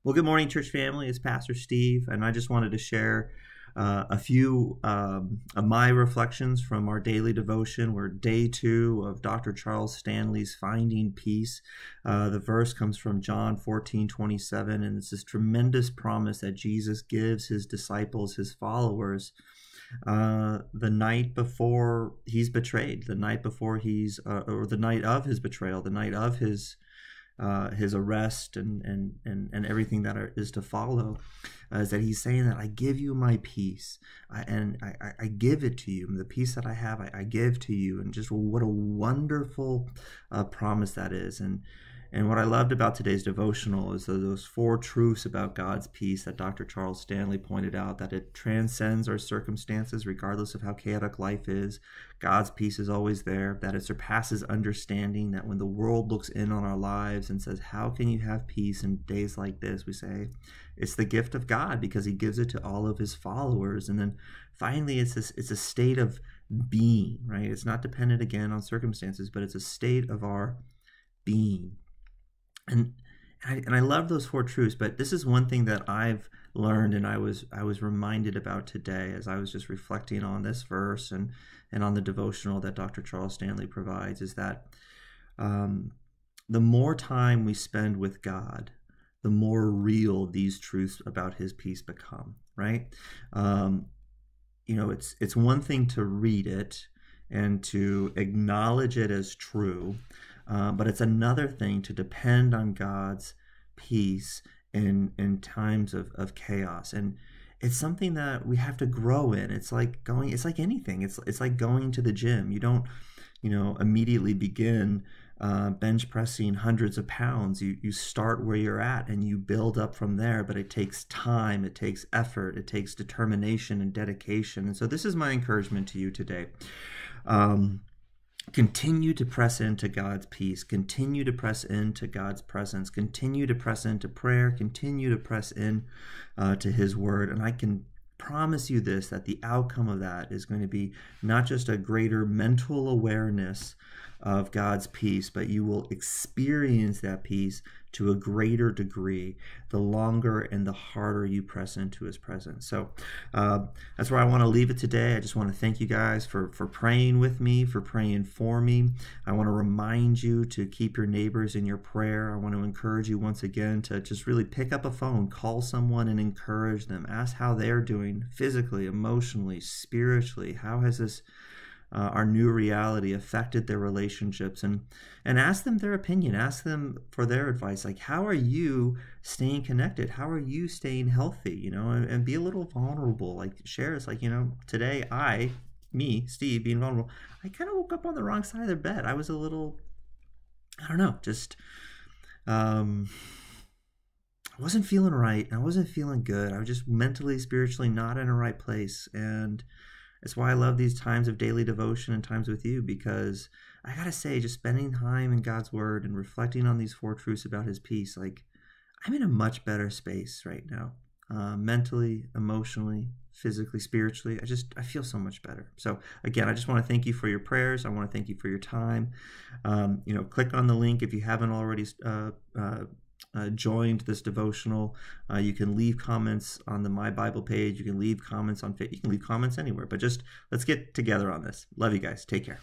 Well, good morning, church family. It's Pastor Steve, and I just wanted to share a few of my reflections from our daily devotion. We're day 2 of Dr. Charles Stanley's Finding Peace. The verse comes from John 14:27, and it's this tremendous promise that Jesus gives his disciples, his followers, the night before he's betrayed, the night before or the night of his betrayal, the night of his arrest and everything that is to follow, is that he's saying that I give you my peace, I give it to you. The peace that I have, I give to you. And just what a wonderful promise that is. And what I loved about today's devotional is those 4 truths about God's peace that Dr. Charles Stanley pointed out, that it transcends our circumstances regardless of how chaotic life is. God's peace is always there, that it surpasses understanding, that when the world looks in on our lives and says, how can you have peace in days like this? We say, it's the gift of God because he gives it to all of his followers. And then finally, it's a state of being, right? It's not dependent again on circumstances, but it's a state of our being. And I love those 4 truths, but this is one thing that I've learned and I was reminded about today as I was just reflecting on this verse and on the devotional that Dr. Charles Stanley provides, is that the more time we spend with God, the more real these truths about his peace become, right? It's one thing to read it and to acknowledge it as true, but it's another thing to depend on God's peace in times of chaos. And it's something that we have to grow in. It's like anything. It's like going to the gym. You don't, immediately begin bench pressing hundreds of pounds. You start where you're at and you build up from there, but it takes time, it takes effort, it takes determination and dedication. And so this is my encouragement to you today. Continue to press into God's peace. Continue to press into God's presence. Continue to press into prayer. Continue to press in to his word. And I can promise you this, that the outcome of that is going to be not just a greater mental awareness of God's peace, but you will experience that peace to a greater degree the longer and the harder you press into his presence. So that's where I want to leave it today. I just want to thank you guys for praying with me, for praying for me. I want to remind you to keep your neighbors in your prayer. I want to encourage you once again to just really pick up a phone, call someone and encourage them. Ask how they're doing physically, emotionally, spiritually. How has this our new reality affected their relationships, and ask them their opinion, ask them for their advice. Like, how are you staying connected? How are you staying healthy? And be a little vulnerable. Like, share. It's like, today Steve, being vulnerable, I kind of woke up on the wrong side of the bed. I was a little, I don't know, just I wasn't feeling right. I wasn't feeling good. I was just mentally, spiritually not in a right place. And it's why I love these times of daily devotion and times with you, because I gotta say, just spending time in God's word and reflecting on these 4 truths about his peace, like, I'm in a much better space right now, mentally, emotionally, physically, spiritually. I feel so much better. So again, I just want to thank you for your prayers. I want to thank you for your time. Click on the link if you haven't already joined this devotional. You can leave comments on the My Bible page. You can leave comments on you can leave comments anywhere, but just let's get together on this. Love you guys. Take care.